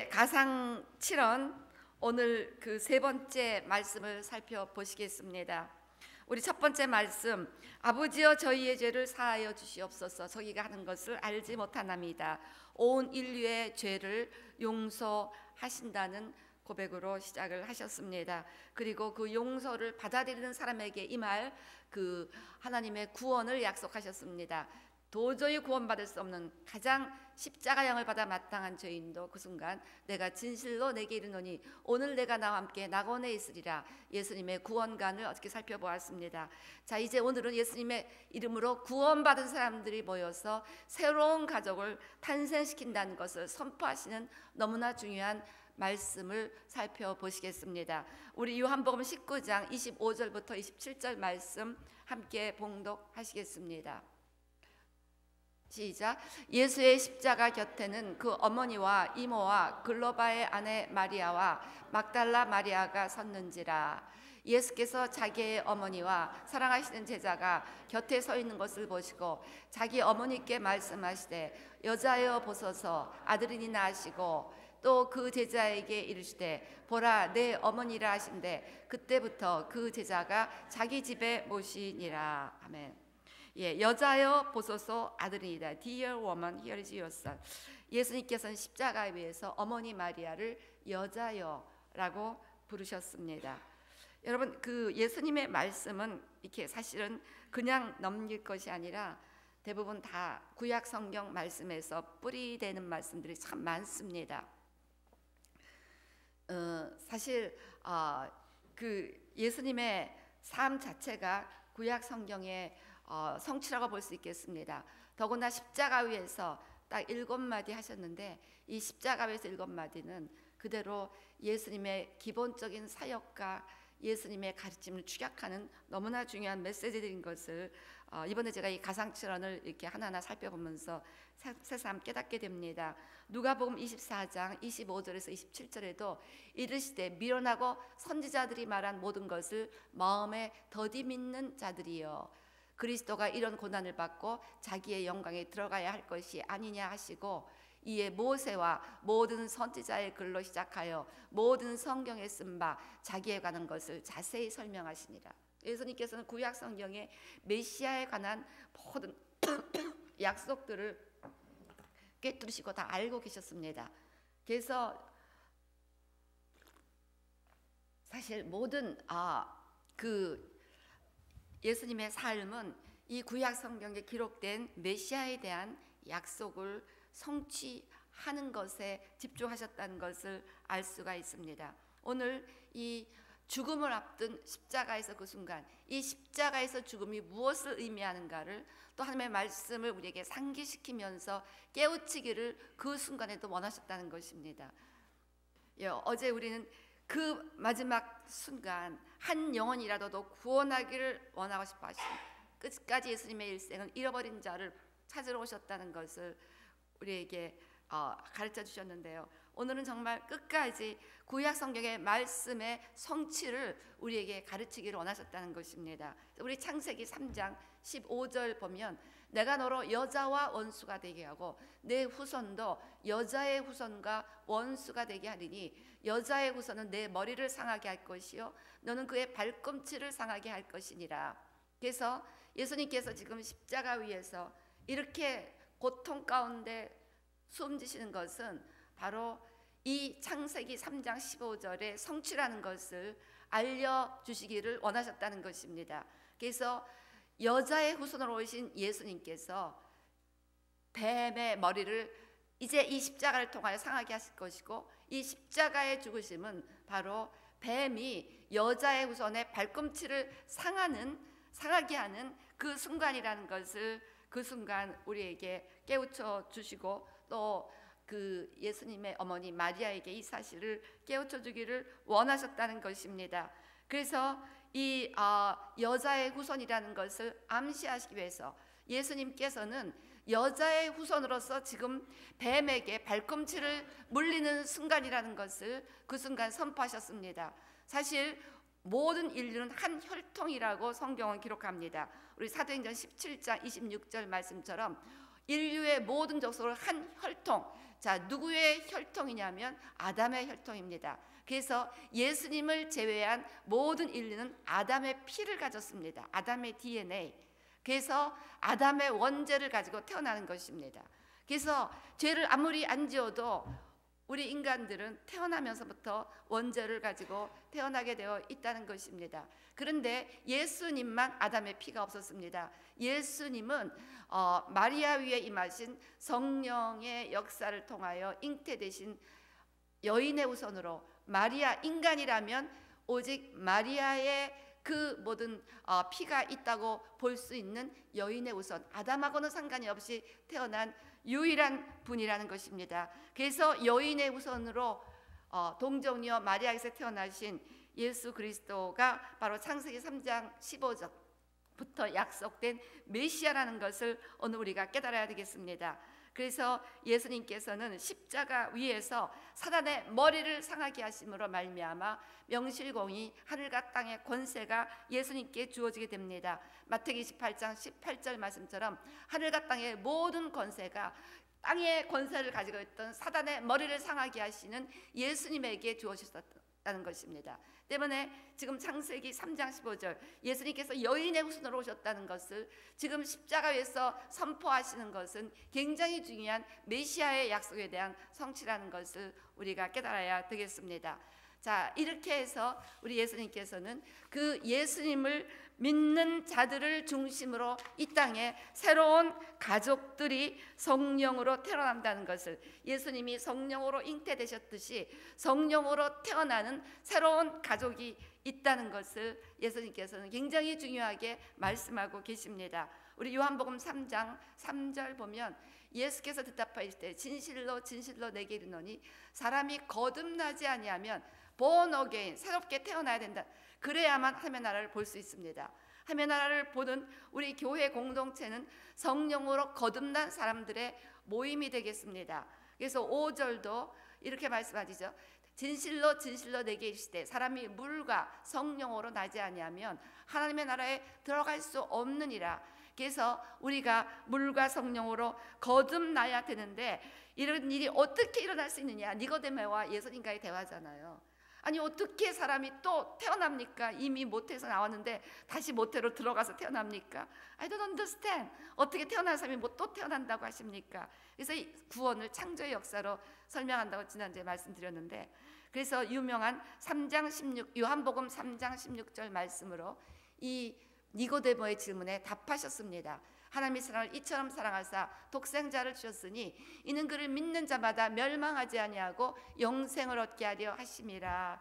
가상 7원 오늘 그 세 번째 말씀을 살펴보시겠습니다. 우리 첫 번째 말씀, 아버지여 저희의 죄를 사하여 주시옵소서. 저희가 하는 것을 알지 못하나이다. 온 인류의 죄를 용서하신다는 고백으로 시작을 하셨습니다. 그리고 그 용서를 받아들이는 사람에게 임할 그 하나님의 구원을 약속하셨습니다. 도저히 구원받을 수 없는 가장 십자가형을 받아 마땅한 죄인도 그 순간 내가 진실로 내게 이르노니 오늘 내가 나와 함께 낙원에 있으리라. 예수님의 구원관을 어떻게 살펴보았습니다. 자, 이제 오늘은 예수님의 이름으로 구원받은 사람들이 모여서 새로운 가족을 탄생시킨다는 것을 선포하시는 너무나 중요한 말씀을 살펴보시겠습니다. 우리 요한복음 19장 25절부터 27절 말씀 함께 봉독하시겠습니다. 시작. 예수의 십자가 곁에는 그 어머니와 이모와 글로바의 아내 마리아와 막달라 마리아가 섰는지라. 예수께서 자기의 어머니와 사랑하시는 제자가 곁에 서 있는 것을 보시고 자기 어머니께 말씀하시되 여자여 보소서 아들이니 낳으시고 또 그 제자에게 이르시되 보라 내 어머니라 하신대 그때부터 그 제자가 자기 집에 모시니라. 아멘. 여자여 보소서 아들이다. Dear woman, here is your son. 예수님께서는 십자가에 위해서 어머니 마리아를 여자여라고 부르셨습니다. 여러분, 그 예수님의 말씀은 이렇게 사실은 그냥 넘길 것이 아니라 대부분 다 구약 성경 말씀에서 뿌리되는 말씀들이 참 많습니다. 사실 그 예수님의 삶 자체가 구약 성경의 성취라고 볼 수 있겠습니다. 더구나 십자가 위에서 딱 7마디 하셨는데 이 십자가 위에서 7마디는 그대로 예수님의 기본적인 사역과 예수님의 가르침을 축약하는 너무나 중요한 메시지들인 것을 이번에 제가 이 가상칠언을 이렇게 하나하나 살펴보면서 새삼 깨닫게 됩니다. 누가복음 24장 25절에서 27절에도 이르시되 미련하고 선지자들이 말한 모든 것을 마음에 더디 믿는 자들이여 그리스도가 이런 고난을 받고 자기의 영광에 들어가야 할 것이 아니냐 하시고 이에 모세와 모든 선지자의 글로 시작하여 모든 성경에 쓴 바 자기에 관한 것을 자세히 설명하시니라. 예수님께서는 구약 성경의 메시아에 관한 모든 약속들을 꿰뚫으시고 다 알고 계셨습니다. 그래서 사실 모든 그 예수님의 삶은 이 구약 성경에 기록된 메시아에 대한 약속을 성취하는 것에 집중하셨다는 것을 알 수가 있습니다. 오늘 이 죽음을 앞둔 십자가에서 그 순간, 이 십자가에서 죽음이 무엇을 의미하는가를 또 하나님의 말씀을 우리에게 상기시키면서 깨우치기를 그 순간에도 원하셨다는 것입니다. 어제 우리는 그 마지막 순간 한 영혼이라도 구원하기를 원하고 싶어 하신 끝까지 예수님의 일생은 잃어버린 자를 찾으러 오셨다는 것을 우리에게 가르쳐 주셨는데요. 오늘은 정말 끝까지 구약 성경의 말씀의 성취를 우리에게 가르치기를 원하셨다는 것입니다. 우리 창세기 3장 15절 보면 내가 너로 여자와 원수가 되게 하고 내 후손도 여자의 후손과 원수가 되게 하리니 여자의 후손은 내 머리를 상하게 할 것이요 너는 그의 발꿈치를 상하게 할 것이니라. 그래서 예수님께서 지금 십자가 위에서 이렇게 고통 가운데 숨지시는 것은 바로 이 창세기 3장 15절의 성취라는 것을 알려주시기를 원하셨다는 것입니다. 그래서 여자의 후손으로 오신 예수님께서 뱀의 머리를 이제 이 십자가를 통하여 상하게 하실 것이고 이 십자가의 죽으심은 바로 뱀이 여자의 후손의 발꿈치를 상하게 하는 그 순간이라는 것을 그 순간 우리에게 깨우쳐 주시고 또 그 예수님의 어머니 마리아에게 이 사실을 깨우쳐 주기를 원하셨다는 것입니다. 그래서 이 여자의 후손이라는 것을 암시하시기 위해서 예수님께서는 여자의 후손으로서 지금 뱀에게 발꿈치를 물리는 순간이라는 것을 그 순간 선포하셨습니다. 사실 모든 인류는 한 혈통이라고 성경은 기록합니다. 우리 사도행전 17장 26절 말씀처럼 인류의 모든 족속을 한 혈통. 자, 누구의 혈통이냐면 아담의 혈통입니다. 그래서 예수님을 제외한 모든 인류는 아담의 피를 가졌습니다. 아담의 DNA. 그래서 아담의 원죄를 가지고 태어나는 것입니다. 그래서 죄를 아무리 안 지어도 우리 인간들은 태어나면서부터 원죄를 가지고 태어나게 되어 있다는 것입니다. 그런데 예수님만 아담의 피가 없었습니다. 예수님은 마리아 위에 임하신 성령의 역사를 통하여 잉태되신 여인의 우선으로, 마리아 인간이라면 오직 마리아의 그 모든 피가 있다고 볼 수 있는 여인의 우선, 아담하고는 상관이 없이 태어난 유일한 분이라는 것입니다. 그래서 여인의 우선으로 동정녀 마리아에서 태어나신 예수 그리스도가 바로 창세기 3장 15절부터 약속된 메시아라는 것을 오늘 우리가 깨달아야 되겠습니다. 그래서 예수님께서는 십자가 위에서 사단의 머리를 상하게 하심으로 말미암아 명실공히 하늘과 땅의 권세가 예수님께 주어지게 됩니다. 마태기 28장 18절 말씀처럼 하늘과 땅의 모든 권세가 땅의 권세를 가지고 있던 사단의 머리를 상하게 하시는 예수님에게 주어졌다는 것입니다. 때문에 지금 창세기 3장 15절 예수님께서 여인의 후손으로 오셨다는 것을 지금 십자가에서 선포하시는 것은 굉장히 중요한 메시아의 약속에 대한 성취라는 것을 우리가 깨달아야 되겠습니다. 자, 이렇게 해서 우리 예수님께서는 그 예수님을 믿는 자들을 중심으로 이 땅에 새로운 가족들이 성령으로 태어난다는 것을, 예수님이 성령으로 잉태되셨듯이 성령으로 태어나는 새로운 가족이 있다는 것을 예수님께서는 굉장히 중요하게 말씀하고 계십니다. 우리 요한복음 3장 3절 보면 예수께서 대답하실 때 진실로 진실로 내게 이르노니 사람이 거듭나지 아니하면 born again, 새롭게 태어나야 된다. 그래야만 하나님의 나라를 볼 수 있습니다. 하나님의 나라를 보는 우리 교회 공동체는 성령으로 거듭난 사람들의 모임이 되겠습니다. 그래서 5절도 이렇게 말씀하시죠. 진실로 진실로 내게 이르시되 사람이 물과 성령으로 나지 아니하면 하나님의 나라에 들어갈 수 없느니라. 그래서 우리가 물과 성령으로 거듭나야 되는데 이런 일이 어떻게 일어날 수 있느냐? 니고데모와 예수님과의 대화잖아요. 아니 어떻게 사람이 또 태어납니까? 이미 모태에서 나왔는데 다시 모태로 들어가서 태어납니까? I don't understand. 어떻게 태어난 사람이 또 태어난다고 하십니까? 그래서 이 구원을 창조의 역사로 설명한다고 지난주에 말씀드렸는데, 그래서 유명한 3장 16 요한복음 3장 16절 말씀으로 이 니고데모의 질문에 답하셨습니다. 하나님이 사람을 이처럼 사랑하사 독생자를 주셨으니 이는 그를 믿는 자마다 멸망하지 아니하고 영생을 얻게 하려 하심이라.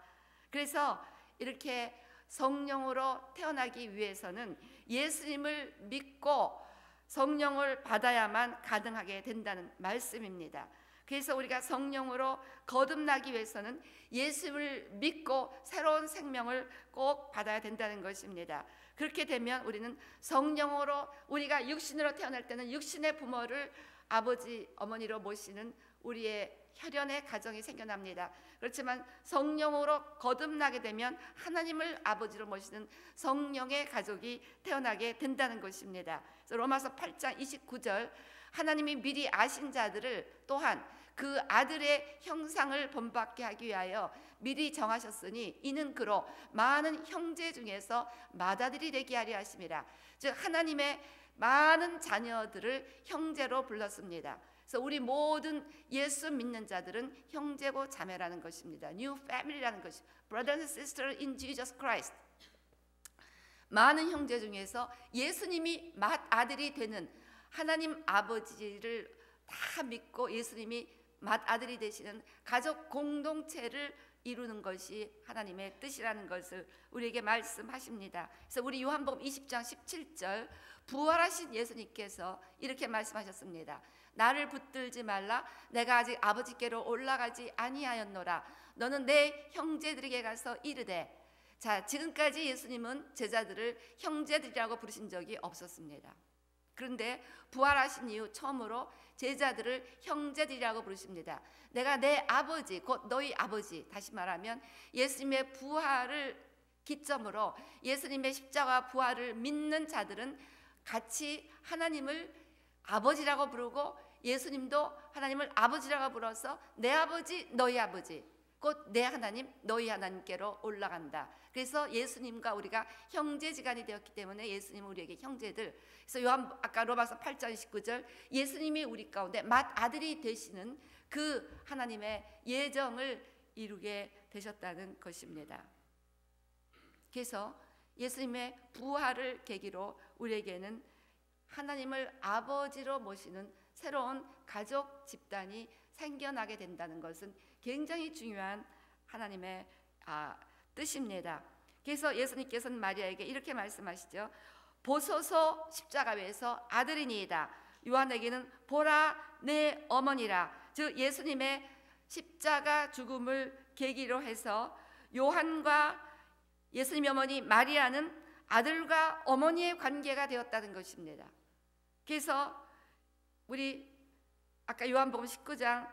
그래서 이렇게 성령으로 태어나기 위해서는 예수님을 믿고 성령을 받아야만 가능하게 된다는 말씀입니다. 그래서 우리가 성령으로 거듭나기 위해서는 예수를 믿고 새로운 생명을 꼭 받아야 된다는 것입니다. 그렇게 되면 우리는 성령으로, 우리가 육신으로 태어날 때는 육신의 부모를 아버지, 어머니로 모시는 우리의 혈연의 가정이 생겨납니다. 그렇지만 성령으로 거듭나게 되면 하나님을 아버지로 모시는 성령의 가족이 태어나게 된다는 것입니다. 그래서 로마서 8장 29절 하나님이 미리 아신 자들을 또한 그 아들의 형상을 본받게 하기 위하여 미리 정하셨으니 이는 그로 많은 형제 중에서 맏아들이 되게 하려 하심이라. 즉 하나님의 많은 자녀들을 형제로 불렀습니다. 그래서 우리 모든 예수 믿는 자들은 형제고 자매라는 것입니다. New family라는 것이 Brothers and sisters in Jesus Christ. 많은 형제 중에서 예수님이 맏아들이 되는 하나님 아버지를 다 믿고 예수님이 맏아들이 되시는 가족 공동체를 이루는 것이 하나님의 뜻이라는 것을 우리에게 말씀하십니다. 그래서 우리 요한복음 20장 17절 부활하신 예수님께서 이렇게 말씀하셨습니다. 나를 붙들지 말라. 내가 아직 아버지께로 올라가지 아니하였노라. 너는 내 형제들에게 가서 이르되. 자, 지금까지 예수님은 제자들을 형제들이라고 부르신 적이 없었습니다. 그런데 부활하신 이후 처음으로 제자들을 형제들이라고 부르십니다. 내가 내 아버지, 곧 너희 아버지, 다시 말하면 예수님의 부활을 기점으로 예수님의 십자가 부활을 믿는 자들은 같이 아버지라고 부르고 예수님도 하나님을 아버지라고 불러서 내 아버지 너희 아버지 곧 내 하나님 너희 하나님께로 올라간다. 그래서 예수님과 우리가 형제지간이 되었기 때문에 예수님은 우리에게 형제들. 그래서 요한 아까 로마서 8장 19절 예수님이 우리 가운데 맏아들이 되시는 그 하나님의 예정을 이루게 되셨다는 것입니다. 그래서 예수님의 부활을 계기로 우리에게는 하나님을 아버지로 모시는 새로운 가족 집단이 생겨나게 된다는 것은 굉장히 중요한 하나님의 뜻입니다. 그래서 예수님께서는 마리아에게 이렇게 말씀하시죠. 보소서 십자가 위에서 아들이니이다. 요한에게는 보라 내 어머니라. 즉 예수님의 십자가 죽음을 계기로 해서 요한과 예수님의 어머니 마리아는 아들과 어머니의 관계가 되었다는 것입니다. 그래서 우리 아까 요한복음 19장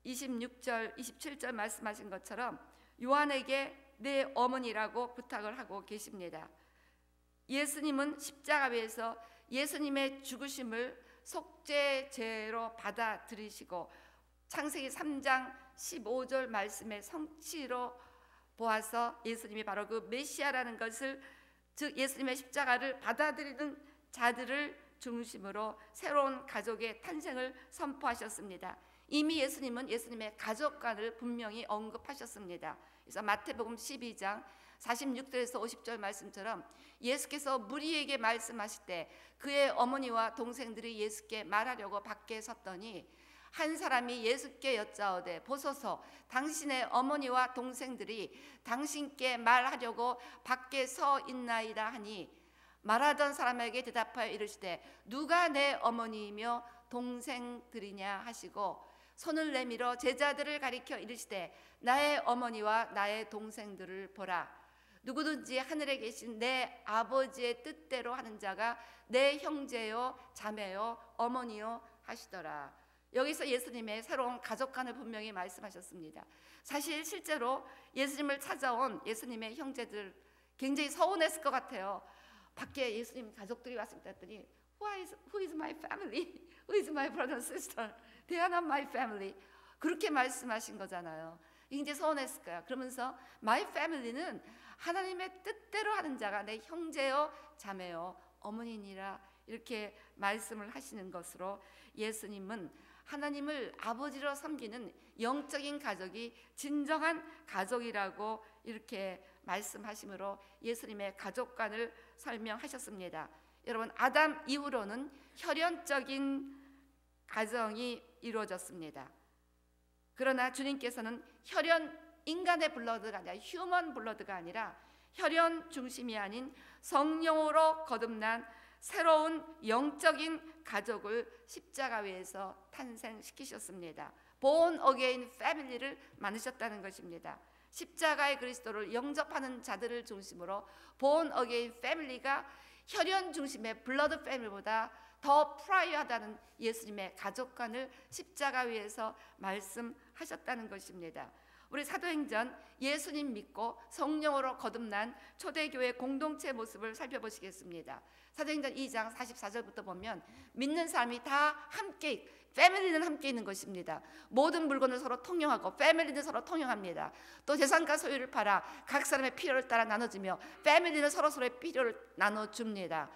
26절 27절 말씀하신 것처럼 요한에게 내 어머니라고 부탁을 하고 계십니다. 예수님은 십자가 위에서 예수님의 죽으심을 속죄죄로 받아들이시고 창세기 3장 15절 말씀의 성취로 보아서 예수님이 바로 그 메시아라는 것을 즉 예수님의 십자가를 받아들이는 자들을 중심으로 새로운 가족의 탄생을 선포하셨습니다. 이미 예수님은 예수님의 가족관을 분명히 언급하셨습니다. 그래서 마태복음 12장 46절에서 50절 말씀처럼 예수께서 무리에게 말씀하실 때 그의 어머니와 동생들이 예수께 말하려고 밖에 섰더니 한 사람이 예수께 여짜오되 보소서 당신의 어머니와 동생들이 당신께 말하려고 밖에 서 있나이다 하니 말하던 사람에게 대답하여 이르시되 누가 내 어머니이며 동생들이냐 하시고 손을 내밀어 제자들을 가리켜 이르시되 나의 어머니와 나의 동생들을 보라. 누구든지 하늘에 계신 내 아버지의 뜻대로 하는 자가 내 형제요 자매요 어머니요 하시더라. 여기서 예수님의 새로운 가족관을 분명히 말씀하셨습니다. 사실 실제로 예수님을 찾아온 예수님의 형제들 굉장히 서운했을 것 같아요. 밖에 예수님 가족들이 왔습니다 했더니 Who is my family? Who is my brother and sister? They are not my family. 그렇게 말씀하신 거잖아요. 굉장히 서운했을 거야. 그러면서 my family는 하나님의 뜻대로 하는 자가 내 형제요 자매요 어머니니라 이렇게 말씀을 하시는 것으로 예수님은 하나님을 아버지로 섬기는 영적인 가족이 진정한 가족이라고 이렇게 말씀하심으로 예수님의 가족관을 설명하셨습니다. 여러분 아담 이후로는 혈연적인 가정이 이루어졌습니다. 그러나 주님께서는 혈연 인간의 블러드가 아니라 휴먼 블러드가 아니라 혈연 중심이 아닌 성령으로 거듭난 새로운 영적인 가족을 십자가 위에서 탄생시키셨습니다. Born again family를 만드셨다는 것입니다. 십자가의 그리스도를 영접하는 자들을 중심으로 Born again family가 혈연 중심의 블러드 패밀리보다 더 프라이어하다는 예수님의 가족관을 십자가 위에서 말씀하셨다는 것입니다. 우리 사도행전 예수님 믿고 성령으로 거듭난 초대교회 공동체 모습을 살펴보시겠습니다. 사도행전 2장 44절부터 보면 믿는 사람이 다 함께 패밀리는 함께 있는 것입니다. 모든 물건을 서로 통용하고 패밀리는 서로 통용합니다. 또 재산과 소유를 팔아 각 사람의 필요를 따라 나눠주며 패밀리는 서로서로의 필요를 나눠줍니다.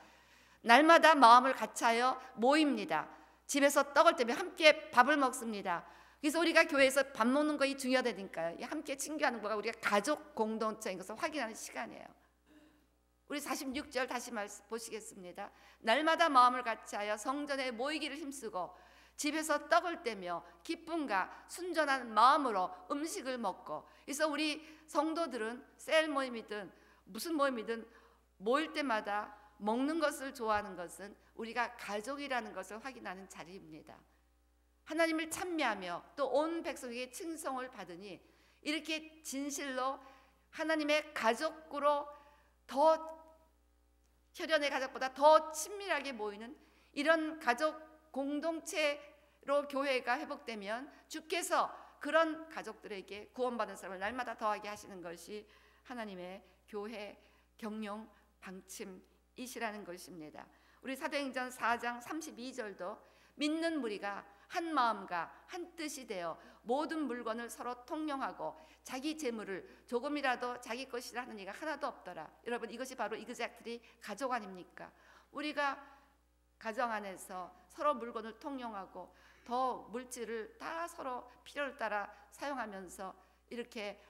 날마다 마음을 같이하여 모입니다. 집에서 떡을 떼며 함께 밥을 먹습니다. 그래서 우리가 교회에서 밥 먹는 것이 중요하다니까요. 함께 친교하는 거가 우리가 가족 공동체인 것을 확인하는 시간이에요. 우리 46절 다시 보시겠습니다. 날마다 마음을 같이하여 성전에 모이기를 힘쓰고 집에서 떡을 떼며 기쁨과 순전한 마음으로 음식을 먹고. 그래서 우리 성도들은 셀 모임이든 무슨 모임이든 모일 때마다 먹는 것을 좋아하는 것은 우리가 가족이라는 것을 확인하는 자리입니다. 하나님을 찬미하며 또 온 백성에게 칭송을 받으니 이렇게 진실로 하나님의 가족으로 더 혈연의 가족보다 더 친밀하게 모이는 이런 가족 공동체로 교회가 회복되면 주께서 그런 가족들에게 구원받은 사람을 날마다 더하게 하시는 것이 하나님의 교회 경영 방침이시라는 것입니다. 우리 사도행전 4장 32절도 믿는 무리가 한 마음과 한 뜻이 되어 모든 물건을 서로 통용하고 자기 재물을 조금이라도 자기 것이라 하는 이가 하나도 없더라. 여러분, 이것이 바로 exactly 가족 아닙니까? 우리가 가정 안에서 서로 물건을 통용하고 더 물질을 다 서로 필요를 따라 사용하면서 이렇게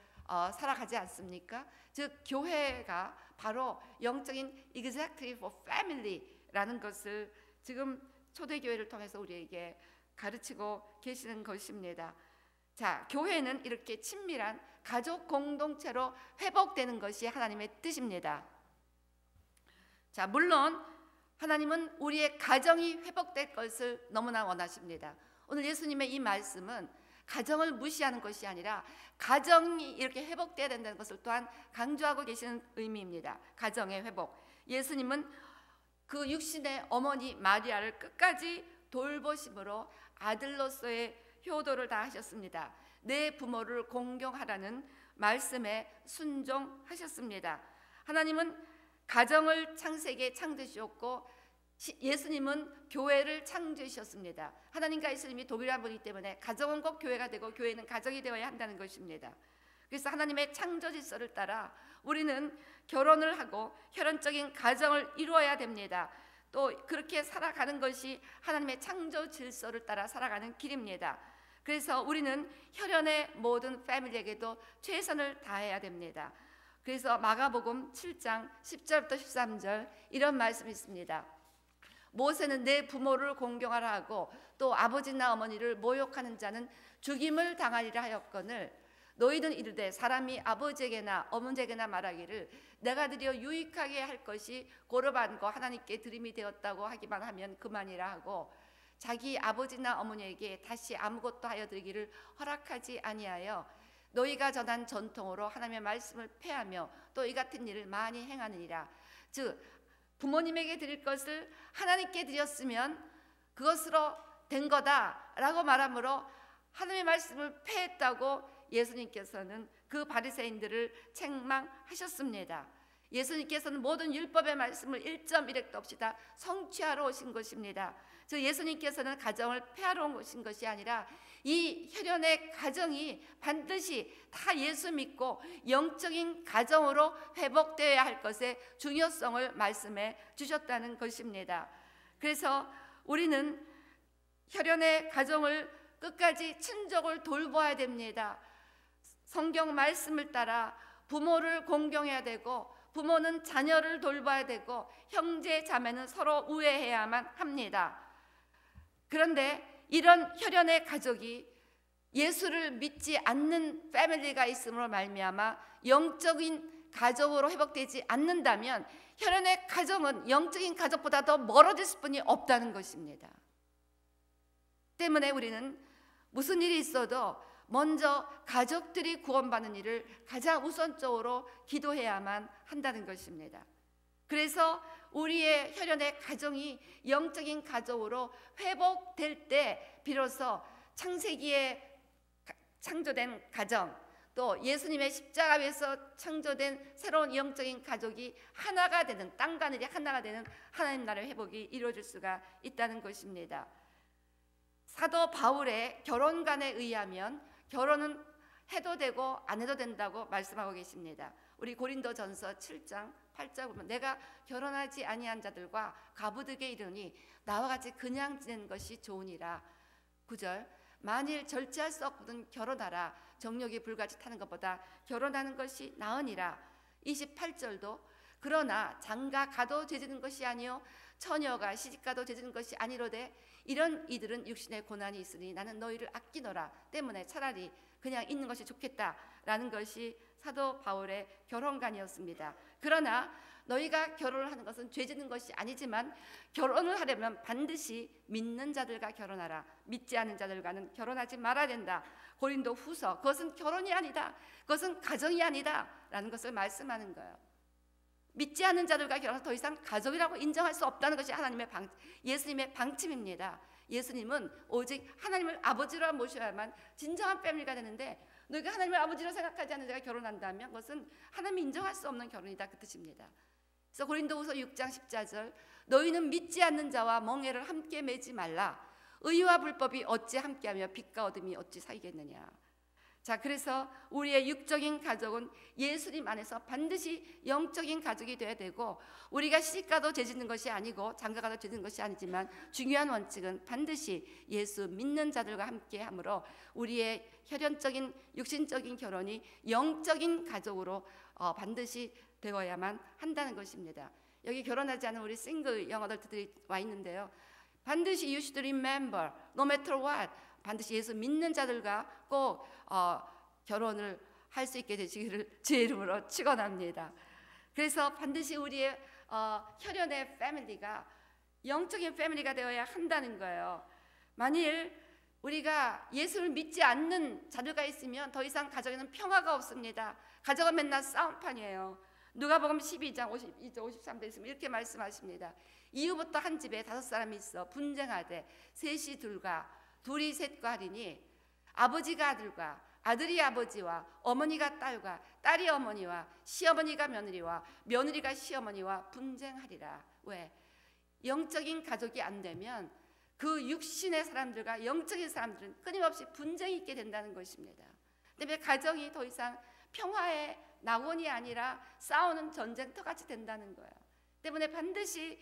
살아가지 않습니까? 즉 교회가 바로 영적인 exactly for family라는 것을 지금 초대교회를 통해서 우리에게 가르치고 계시는 것입니다. 자, 교회는 이렇게 친밀한 가족 공동체로 회복되는 것이 하나님의 뜻입니다. 자, 물론 하나님은 우리의 가정이 회복될 것을 너무나 원하십니다. 오늘 예수님의 이 말씀은 가정을 무시하는 것이 아니라 가정이 이렇게 회복돼야 된다는 것을 또한 강조하고 계시는 의미입니다. 가정의 회복. 예수님은 그 육신의 어머니 마리아를 끝까지 돌보심으로 아들로서의 효도를 다하셨습니다. 내 부모를 공경하라는 말씀에 순종하셨습니다. 하나님은 가정을 창세기에 창조하셨고 예수님은 교회를 창조하셨습니다. 하나님과 예수님이 동일한 분이기 때문에 가정은 꼭 교회가 되고 교회는 가정이 되어야 한다는 것입니다. 그래서 하나님의 창조 질서를 따라 우리는 결혼을 하고 혈연적인 가정을 이루어야 됩니다. 또 그렇게 살아가는 것이 하나님의 창조 질서를 따라 살아가는 길입니다. 그래서 우리는 혈연의 모든 패밀리에게도 최선을 다해야 됩니다. 그래서 마가복음 7장 10절부터 13절 이런 말씀이 있습니다. 모세는 내 부모를 공경하라 하고 또 아버지나 어머니를 모욕하는 자는 죽임을 당하리라 하였거늘 너희는 이르되 사람이 아버지에게나 어머니에게나 말하기를 내가 드려 유익하게 할 것이 고르반 거 하나님께 드림이 되었다고 하기만 하면 그만이라 하고 자기 아버지나 어머니에게 다시 아무것도 하여 드리기를 허락하지 아니하여 너희가 전한 전통으로 하나님의 말씀을 폐하며 또 이 같은 일을 많이 행하느니라. 즉 부모님에게 드릴 것을 하나님께 드렸으면 그것으로 된 거다라고 말하므로 하나님의 말씀을 폐했다고 예수님께서는 그 바리새인들을 책망하셨습니다. 예수님께서는 모든 율법의 말씀을 1.1획도 없이 다 성취하러 오신 것입니다. 즉 예수님께서는 가정을 폐하러 오신 것이 아니라 이 혈연의 가정이 반드시 다 예수 믿고 영적인 가정으로 회복되어야 할 것의 중요성을 말씀해 주셨다는 것입니다. 그래서 우리는 혈연의 가정을 끝까지 친족을 돌보아야 됩니다. 성경 말씀을 따라 부모를 공경해야 되고 부모는 자녀를 돌봐야 되고 형제 자매는 서로 우애해야만 합니다. 그런데 이런 혈연의 가족이 예수를 믿지 않는 패밀리가 있음으로 말미암아 영적인 가족으로 회복되지 않는다면 혈연의 가정은 영적인 가족보다 더 멀어질 수뿐이 없다는 것입니다. 때문에 우리는 무슨 일이 있어도 먼저 가족들이 구원받는 일을 가장 우선적으로 기도해야만 한다는 것입니다. 그래서 우리의 혈연의 가정이 영적인 가족으로 회복될 때 비로소 창세기에 창조된 가정 또 예수님의 십자가 위에서 창조된 새로운 영적인 가족이 하나가 되는 땅과 하늘이 하나가 되는 하나님 나라의 회복이 이루어질 수가 있다는 것입니다. 사도 바울의 결혼관에 의하면 결혼은 해도 되고 안 해도 된다고 말씀하고 계십니다. 우리 고린도전서 7장 8절 보면 내가 결혼하지 아니한 자들과 가부들에게 이르니 나와 같이 그냥 지내는 것이 좋으니라. 9절 만일 절제할 수 없거든 결혼하라. 정욕이 불같이 타는 것보다 결혼하는 것이 나으니라. 28절도 그러나 장가 가도 죄지는 것이 아니요 처녀가 시집가도 죄지는 것이 아니로되 이런 이들은 육신의 고난이 있으니 나는 너희를 아끼노라 때문에 차라리 그냥 있는 것이 좋겠다라는 것이 사도 바울의 결혼관이었습니다. 그러나 너희가 결혼을 하는 것은 죄지는 것이 아니지만 결혼을 하려면 반드시 믿는 자들과 결혼하라. 믿지 않는 자들과는 결혼하지 말아야 된다. 고린도 후서 그것은 결혼이 아니다. 그것은 가정이 아니다 라는 것을 말씀하는 거예요. 믿지 않는 자들과 결혼해서 더 이상 가족이라고 인정할 수 없다는 것이 예수님의 방침입니다. 예수님은 오직 하나님을 아버지로 모셔야만 진정한 패밀리가 되는데 너희가 하나님을 아버지로 생각하지 않는 자가 결혼한다면 그것은 하나님이 인정할 수 없는 결혼이다 그 뜻입니다. 그래서 고린도후서 6장 14절 너희는 믿지 않는 자와 멍에를 함께 매지 말라. 의와 불법이 어찌 함께하며 빛과 어둠이 어찌 사이겠느냐. 자, 그래서 우리의 육적인 가족은 예수님 안에서 반드시 영적인 가족이 되어야 되고, 우리가 시집가도 죄짓는 것이 아니고 장가가도 죄짓는 것이 아니지만 중요한 원칙은 반드시 예수 믿는 자들과 함께함으로 우리의 혈연적인 육신적인 결혼이 영적인 가족으로 반드시 되어야만 한다는 것입니다. 여기 결혼하지 않은 우리 싱글 영어들들이 와 있는데요, 반드시 you should remember no matter what, 반드시 예수 믿는 자들과 꼭 결혼을 할 수 있게 되시기를 주의 이름으로 축원합니다. 그래서 반드시 우리의 혈연의 패밀리가 영적인 패밀리가 되어야 한다는 거예요. 만일 우리가 예수를 믿지 않는 자들과 있으면 더 이상 가정에는 평화가 없습니다. 가정은 맨날 싸움판이에요. 누가복음 12장 52절 53절 있으면 이렇게 말씀하십니다. 이후부터 한 집에 5사람이 있어 분쟁하되 셋이 둘과 둘이 셋과 하리니 아버지가 아들과 아들이 아버지와 어머니가 딸과 딸이 어머니와 시어머니가 며느리와 며느리가 시어머니와 분쟁하리라. 왜? 영적인 가족이 안 되면 그 육신의 사람들과 영적인 사람들은 끊임없이 분쟁이 있게 된다는 것입니다. 때문에 가정이 더 이상 평화의 낙원이 아니라 싸우는 전쟁터같이 된다는 거예요. 때문에 반드시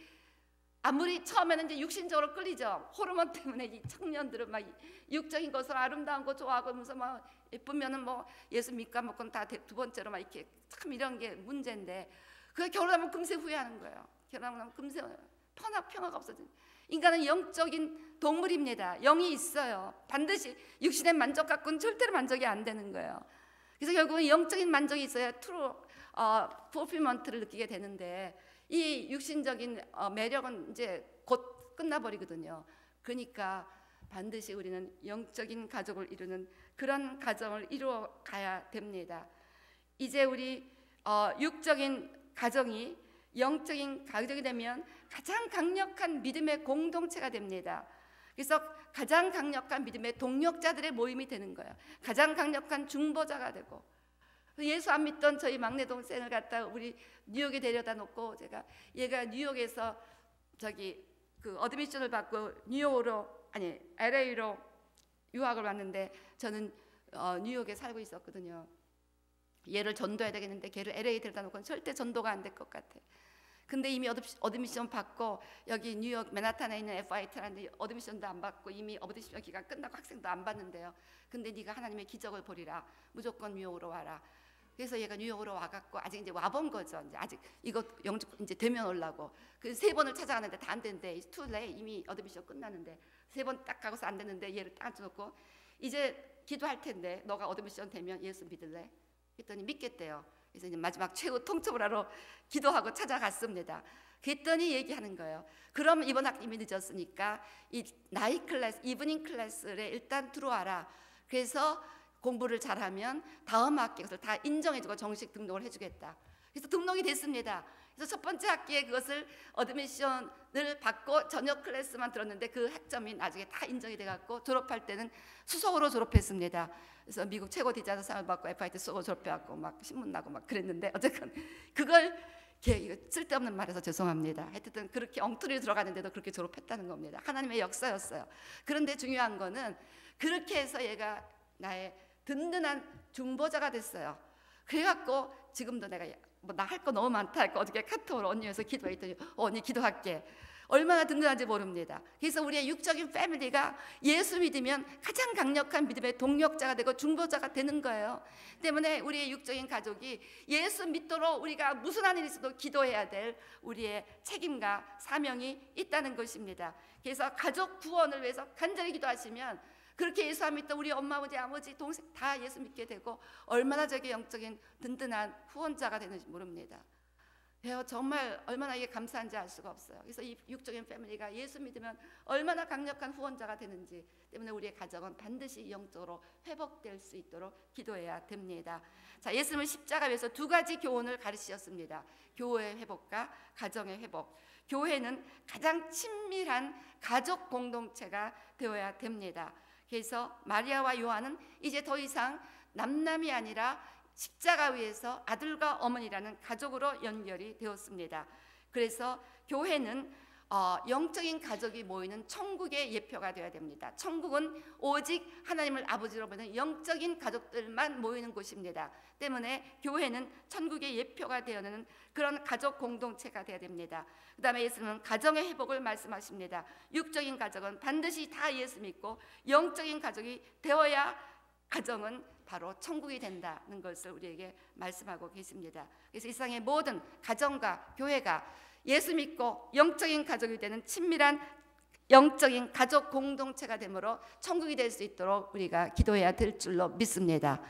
아무리 처음에는 이제 육신적으로 끌리죠. 호르몬 때문에 이 청년들은 막 육적인 것을 아름다운 거 좋아하고 무슨 막 예쁘면은 뭐 예수 믿까 먹고는 다 두 번째로 막 이렇게 참 이런 게 문제인데, 그 결혼하면 금세 후회하는 거예요. 결혼하면 금세 평화가 없어지는. 인간은 영적인 동물입니다. 영이 있어요. 반드시 육신의 만족 갖고는 절대로 만족이 안 되는 거예요. 그래서 결국은 영적인 만족이 있어야 true fulfillment를 느끼게 되는데, 이 육신적인 매력은 이제 곧 끝나버리거든요. 그러니까 반드시 우리는 영적인 가족을 이루는 그런 가정을 이루어 가야 됩니다. 이제 우리 육적인 가정이 영적인 가족이 되면 가장 강력한 믿음의 공동체가 됩니다. 그래서 가장 강력한 믿음의 동력자들의 모임이 되는 거예요. 가장 강력한 중보자가 되고, 예수 안 믿던 저희 막내 동생을 갖다 우리 뉴욕에 데려다 놓고, 제가 얘가 뉴욕에서 그 어드미션을 받고 LA로 유학을 왔는데, 저는 뉴욕에 살고 있었거든요. 얘를 전도해야 되겠는데 걔를 LA 데려다 놓고는 절대 전도가 안 될 것 같아. 근데 이미 어드미션 받고 여기 뉴욕 맨하탄에 있는 FIT라는데 어드미션도 안 받고 이미 어드미션 기간 끝나고 학생도 안 받는데요. 근데 네가 하나님의 기적을 보리라. 무조건 뉴욕으로 와라. 그래서 얘가 뉴욕으로 와갖고 아직 이제 와본 거죠. 이제 아직 이거 영접 이제 되면 오려고. 그 3번을 찾아가는데 다 안 되는데 It's too late. 이미 어드미션 끝났는데 3번 딱 가고서 안 됐는데 얘를 딱 줘놓고 이제 기도할 텐데 너가 어드미션 되면 예수 믿을래? 했더니 믿겠대요. 그래서 이제 마지막 최후 통첩을 하러 기도하고 찾아갔습니다. 그랬더니 얘기하는 거예요. 그럼 이번 학기 이미 늦었으니까 이 나이 클래스, 이브닝 클래스에 일단 들어와라. 그래서 공부를 잘하면 다음 학기에 그것을 다 인정해주고 정식 등록을 해주겠다. 그래서 등록이 됐습니다. 그래서 첫 번째 학기에 그것을 어드미션을 받고 저녁 클래스만 들었는데 그 학점이 나중에 다 인정이 돼갖고 졸업할 때는 수석으로 졸업했습니다. 그래서 미국 최고 디자이너 상을 받고 FIT 수석으로 졸업해갖고 막 신문 나고 막 그랬는데, 어쨌든 그걸 이거 쓸데없는 말해서 죄송합니다. 하여튼 그렇게 엉터리로 들어가는데도 그렇게 졸업했다는 겁니다. 하나님의 역사였어요. 그런데 중요한 거는 그렇게 해서 얘가 나의 든든한 중보자가 됐어요. 그래갖고 지금도 내가 뭐 나 할 거 너무 많다 할거 어저께 카톡으로 언니에서 기도했더니 언니 기도할게. 얼마나 든든한지 모릅니다. 그래서 우리의 육적인 패밀리가 예수 믿으면 가장 강력한 믿음의 동력자가 되고 중보자가 되는 거예요. 때문에 우리의 육적인 가족이 예수 믿도록 우리가 무슨 한 일이 있어도 기도해야 될 우리의 책임과 사명이 있다는 것입니다. 그래서 가족 구원을 위해서 간절히 기도하시면 그렇게 예수 안 믿던 우리 엄마, 아버지, 동생 다 예수 믿게 되고 얼마나 저게 영적인 든든한 후원자가 되는지 모릅니다. 정말 얼마나 이게 감사한지 알 수가 없어요. 그래서 이 육적인 패밀리가 예수 믿으면 얼마나 강력한 후원자가 되는지 때문에 우리의 가정은 반드시 영적으로 회복될 수 있도록 기도해야 됩니다. 자, 예수님은 십자가에서 2가지 교훈을 가르치셨습니다. 교회의 회복과 가정의 회복. 교회는 가장 친밀한 가족 공동체가 되어야 됩니다. 그래서 마리아와 요한은 이제 더 이상 남남이 아니라 십자가 위에서 아들과 어머니라는 가족으로 연결이 되었습니다. 그래서 교회는 영적인 가족이 모이는 천국의 예표가 되어야 됩니다. 천국은 오직 하나님을 아버지로 보는 영적인 가족들만 모이는 곳입니다. 때문에 교회는 천국의 예표가 되어는 그런 가족 공동체가 되어야 됩니다. 그 다음에 예수님은 가정의 회복을 말씀하십니다. 육적인 가족은 반드시 다 예수 믿고 영적인 가족이 되어야 가정은 바로 천국이 된다는 것을 우리에게 말씀하고 계십니다. 그래서 이 세상의 모든 가정과 교회가 예수 믿고 영적인 가족이 되는 친밀한 영적인 가족 공동체가 되므로 천국이 될 수 있도록 우리가 기도해야 될 줄로 믿습니다.